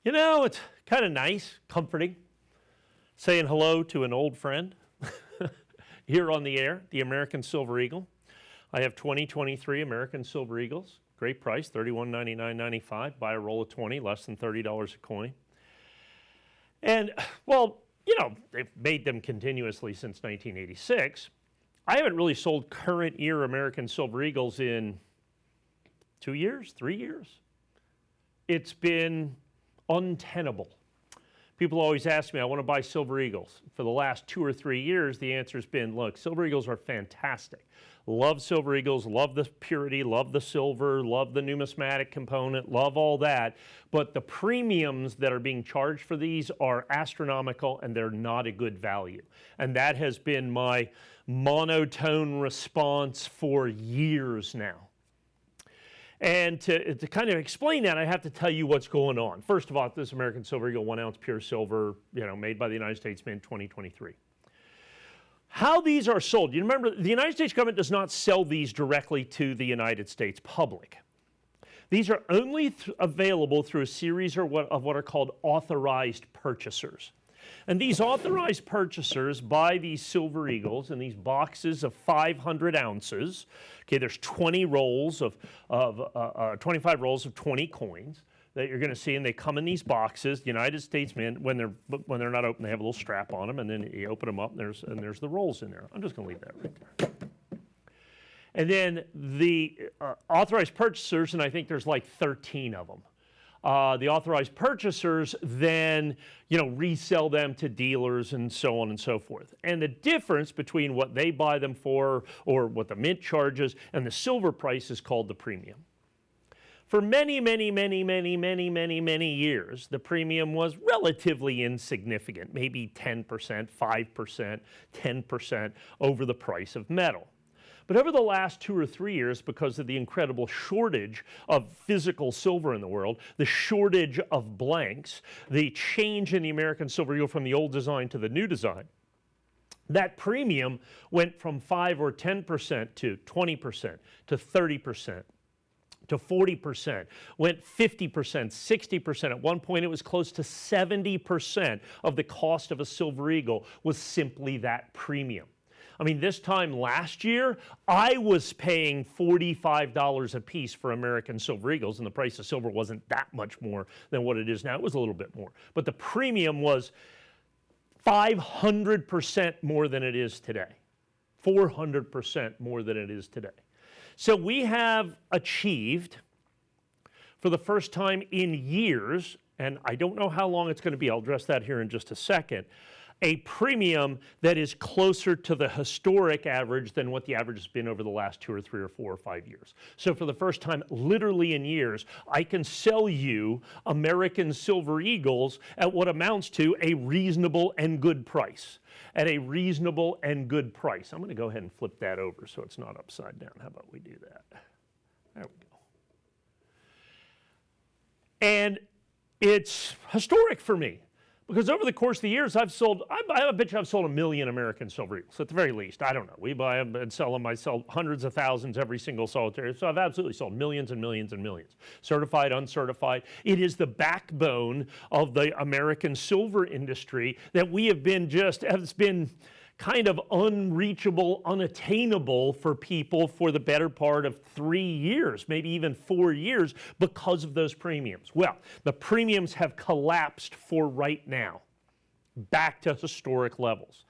You know, it's kind of nice, comforting, saying hello to an old friend here on the air, the American Silver Eagle. I have 2023 American Silver Eagles. Great price, $31.99.95. Buy a roll of 20, less than $30 a coin. And, well, you know, they've made them continuously since 1986. I haven't really sold current year American Silver Eagles in 2 years, 3 years. It's been untenable. People always ask me, I want to buy Silver Eagles. For the last 2 or 3 years, the answer's been, look, Silver Eagles are fantastic. Love Silver Eagles, love the purity, love the silver, love the numismatic component, love all that. But the premiums that are being charged for these are astronomical and they're not a good value. And that has been my monotone response for years now. And to kind of explain that, I have to tell you what's going on. First of all, this American Silver Eagle 1 ounce pure silver, made by the United States Mint 2023. How these are sold, you remember, the United States government does not sell these directly to the United States public. These are only available through a series of what are called authorized purchasers. And these authorized purchasers buy these Silver Eagles in these boxes of 500 ounces. Okay, there's 20 rolls of 25 rolls of 20 coins that you're going to see, and they come in these boxes. The United States Mint, when they're not open, they have a little strap on them, and then you open them up, and there's the rolls in there. I'm just going to leave that right there. And then the authorized purchasers, and I think there's like 13 of them. The authorized purchasers then, resell them to dealers and so on and so forth. And the difference between what they buy them for or what the mint charges and the silver price is called the premium. For many, many, many, many, many, many, many years, the premium was relatively insignificant, maybe 10%, 5%, 10% over the price of metal. But over the last 2 or 3 years, because of the incredible shortage of physical silver in the world, the shortage of blanks, the change in the American Silver Eagle from the old design to the new design, that premium went from 5 or 10% to 20% to 30%. To 40%, went 50%, 60%. At one point, it was close to 70% of the cost of a Silver Eagle was simply that premium. I mean, this time last year, I was paying $45 a piece for American Silver Eagles, and the price of silver wasn't that much more than what it is now. It was a little bit more. But the premium was 500% more than it is today. 400% more than it is today. So we have achieved, for the first time in years, and I don't know how long it's going to be, I'll address that here in just a second, a premium that is closer to the historic average than what the average has been over the last 2 or 3 or 4 or 5 years. So for the first time, literally in years, I can sell you American Silver Eagles at what amounts to a reasonable and good price. At a reasonable and good price. I'm going to go ahead and flip that over so it's not upside down. How about we do that? There we go. And it's historic for me. Because over the course of the years, I bet you I've sold 1 million American Silver Eagles, at the very least. I don't know. We buy them and sell them. I sell hundreds of thousands every single solitary. So I've absolutely sold millions and millions and millions. Certified, uncertified. It is the backbone of the American silver industry that we have been has been kind of unreachable, unattainable for people for the better part of 3 years, maybe even 4 years, because of those premiums. Well, the premiums have collapsed for right now, back to historic levels.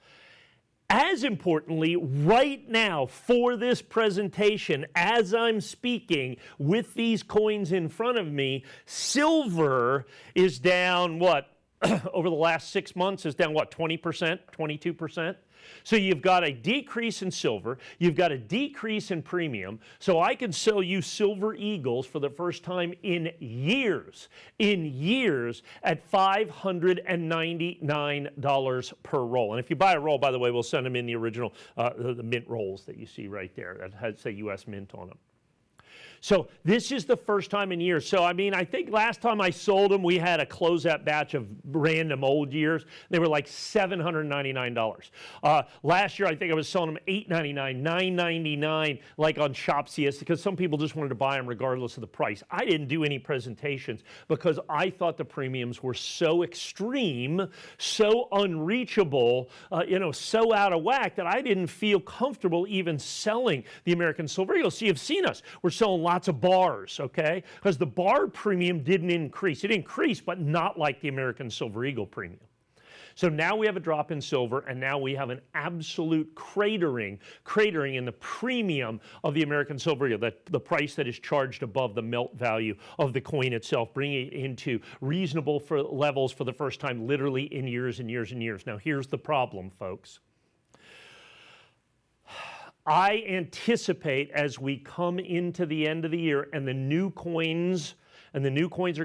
As importantly, right now for this presentation, as I'm speaking with these coins in front of me, silver is down, over the last 6 months is down, 20%, 22%? So you've got a decrease in silver, you've got a decrease in premium, so I can sell you Silver Eagles for the first time in years, at $599 per roll. And if you buy a roll, by the way, we'll send them in the original, the mint rolls that you see right there that say U.S. Mint on them. So this is the first time in years. So I mean, I think last time I sold them, we had a closeout batch of random old years. They were like $799. Last year, I think I was selling them $899, $999, like on Shop CS, because some people just wanted to buy them regardless of the price. I didn't do any presentations because I thought the premiums were so extreme, so unreachable, so out of whack that I didn't feel comfortable even selling the American Silver Eagle. So you've seen us. We're selling lots of bars, okay? Because the bar premium didn't increase. It increased, but not like the American Silver Eagle premium. So now we have a drop in silver, and now we have an absolute cratering in the premium of the American Silver Eagle, the price that is charged above the melt value of the coin itself, bringing it into reasonable levels for the first time literally in years and years and years. Now here's the problem, folks. I anticipate as we come into the end of the year and the new coins, they're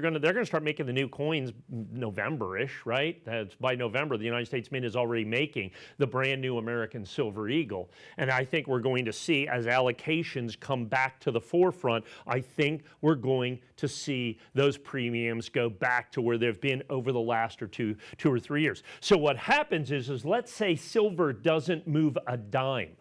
going to start making the new coins November-ish, right? That's by November, the United States Mint is already making the brand new American Silver Eagle. And I think we're going to see, as allocations come back to the forefront, I think we're going to see those premiums go back to where they've been over the last two or 3 years. So what happens is let's say silver doesn't move a dime.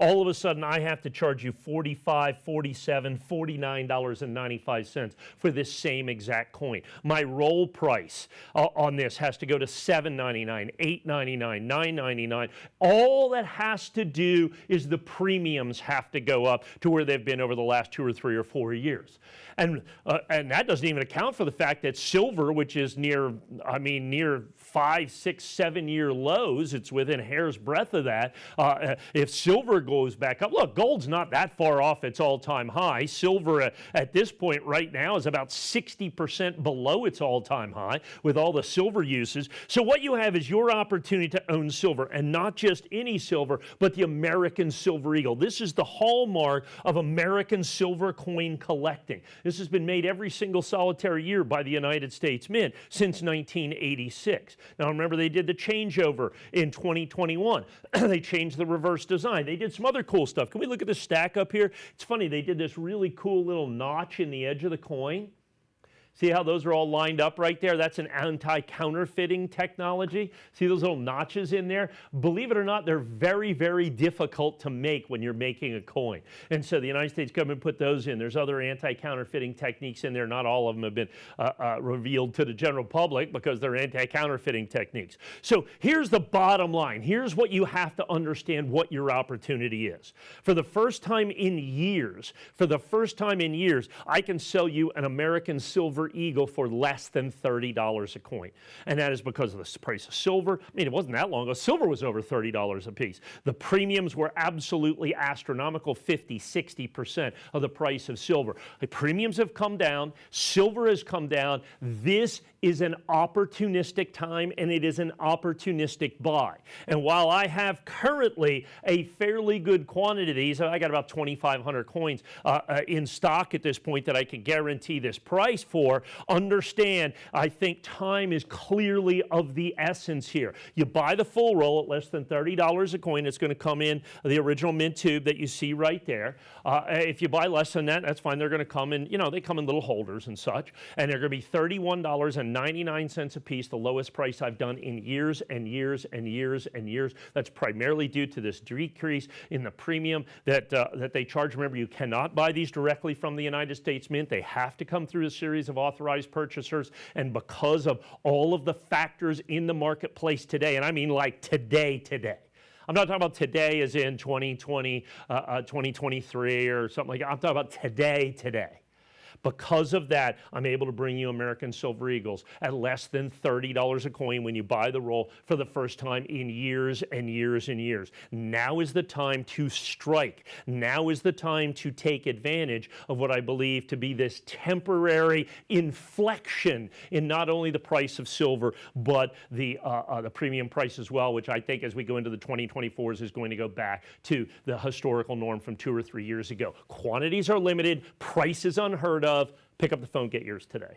All of a sudden, I have to charge you $45, $47, $49.95 for this same exact coin. My roll price on this has to go to $7.99, $8.99, $9.99. All that has to do is the premiums have to go up to where they've been over the last 2 or 3 or 4 years. And that doesn't even account for the fact that silver, which is near 5, 6, 7 year lows, it's within a hair's breadth of that. If silver goes back up, look, gold's not that far off its all-time high. Silver at this point right now is about 60% below its all-time high with all the silver uses. So what you have is your opportunity to own silver, and not just any silver, but the American Silver Eagle. This is the hallmark of American silver coin collecting. This has been made every single solitary year by the United States Mint since 1986. Now remember, they did the changeover in 2021. They changed the reverse design. They did some other cool stuff. Can we look at the stack up here? It's funny, they did this really cool little notch in the edge of the coin. See how those are all lined up right there? That's an anti-counterfeiting technology. See those little notches in there? Believe it or not, they're very, very difficult to make when you're making a coin. And so the United States government put those in. There's other anti-counterfeiting techniques in there. Not all of them have been revealed to the general public because they're anti-counterfeiting techniques. So here's the bottom line. Here's what you have to understand what your opportunity is. For the first time in years, I can sell you an American Silver Eagle for less than $30 a coin. And that is because of the price of silver. I mean, it wasn't that long ago. Silver was over $30 a piece. The premiums were absolutely astronomical, 50, 60% of the price of silver. The premiums have come down. Silver has come down. This is an opportunistic time, and it is an opportunistic buy. And while I have currently a fairly good quantity of these, I got about 2,500 coins in stock at this point that I can guarantee this price for, understand, I think time is clearly of the essence here. You buy the full roll at less than $30 a coin. It's going to come in the original mint tube that you see right there. If you buy less than that, that's fine. They're going to come in, they come in little holders and such, and they're going to be $31.99 a piece, the lowest price I've done in years and years and years and years. That's primarily due to this decrease in the premium that they charge. Remember, you cannot buy these directly from the United States Mint. They have to come through a series of authorized purchasers, and because of all of the factors in the marketplace today, and I mean like today. I'm not talking about today as in 2020, 2023 or something like that. I'm talking about today. Because of that, I'm able to bring you American Silver Eagles at less than $30 a coin when you buy the roll for the first time in years and years and years. Now is the time to strike. Now is the time to take advantage of what I believe to be this temporary inflection in not only the price of silver, but the premium price as well, which I think as we go into the 2024s is going to go back to the historical norm from 2 or 3 years ago. Quantities are limited, price is unheard of. Pick up the phone, get yours today.